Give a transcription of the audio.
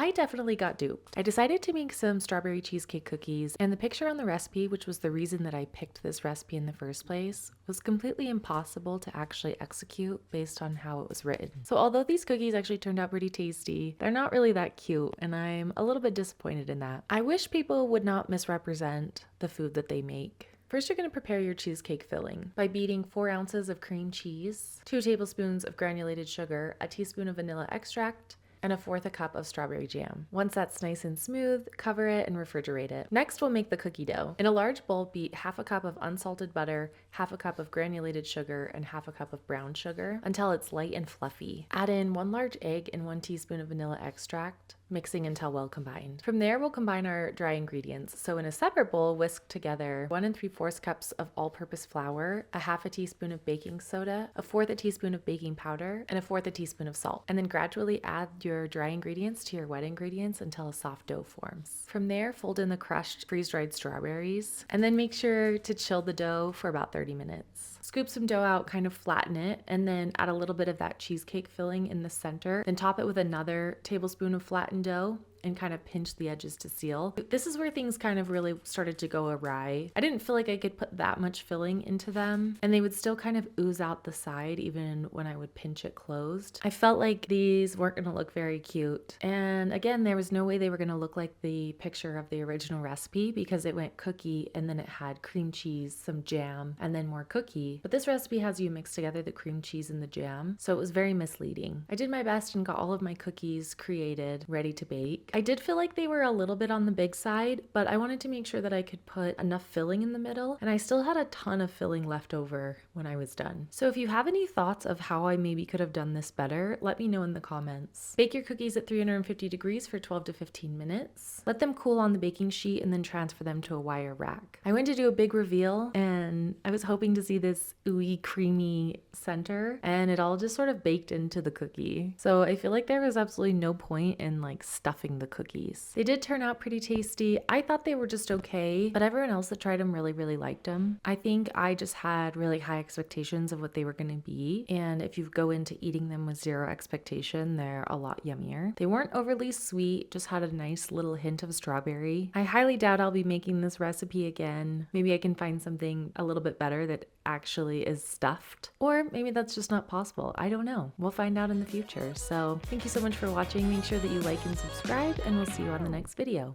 I definitely got duped. I decided to make some strawberry cheesecake cookies, and the picture on the recipe, which was the reason that I picked this recipe in the first place, was completely impossible to actually execute based on how it was written. So although these cookies actually turned out pretty tasty, they're not really that cute, and I'm a little bit disappointed in that. I wish people would not misrepresent the food that they make. First, you're going to prepare your cheesecake filling by beating 4 ounces of cream cheese, 2 tablespoons of granulated sugar, a teaspoon of vanilla extract, and 1/4 cup of strawberry jam. Once that's nice and smooth, cover it and refrigerate it. Next, we'll make the cookie dough. In a large bowl, beat 1/2 cup of unsalted butter, 1/2 cup of granulated sugar, and 1/2 cup of brown sugar until it's light and fluffy. Add in 1 large egg and 1 teaspoon of vanilla extract, mixing until well combined. From there, we'll combine our dry ingredients. So in a separate bowl, whisk together 1 3/4 cups of all-purpose flour, 1/2 teaspoon of baking soda, 1/4 teaspoon of baking powder, and 1/4 teaspoon of salt. And then gradually add your dry ingredients to your wet ingredients until a soft dough forms. From there, fold in the crushed freeze-dried strawberries, and then make sure to chill the dough for about 30 minutes. Scoop some dough out, kind of flatten it, and then add a little bit of that cheesecake filling in the center. Then top it with another tablespoon of flattened dough and kind of pinch the edges to seal. This is where things kind of really started to go awry. I didn't feel like I could put that much filling into them, and they would still kind of ooze out the side even when I would pinch it closed. I felt like these weren't gonna look very cute. And again, there was no way they were gonna look like the picture of the original recipe because it went cookie and then it had cream cheese, some jam, and then more cookie. But this recipe has you mix together the cream cheese and the jam, so it was very misleading. I did my best and got all of my cookies created, ready to bake. I did feel like they were a little bit on the big side, but I wanted to make sure that I could put enough filling in the middle, and I still had a ton of filling left over when I was done. So if you have any thoughts of how I maybe could have done this better, let me know in the comments. Bake your cookies at 350 degrees for 12 to 15 minutes. Let them cool on the baking sheet and then transfer them to a wire rack. I went to do a big reveal, and I was hoping to see this ooey, creamy center, and it all just sort of baked into the cookie. So I feel like there was absolutely no point in like stuffing the cookies. They did turn out pretty tasty. I thought they were just okay, but everyone else that tried them really liked them. I think I just had really high expectations of what they were going to be, and if you go into eating them with zero expectation, they're a lot yummier. They weren't overly sweet, just had a nice little hint of strawberry. I highly doubt I'll be making this recipe again. Maybe I can find something a little bit better that actually is stuffed, or maybe that's just not possible. I don't know. We'll find out in the future. So thank you so much for watching. Make sure that you like and subscribe, and we'll see you on the next video.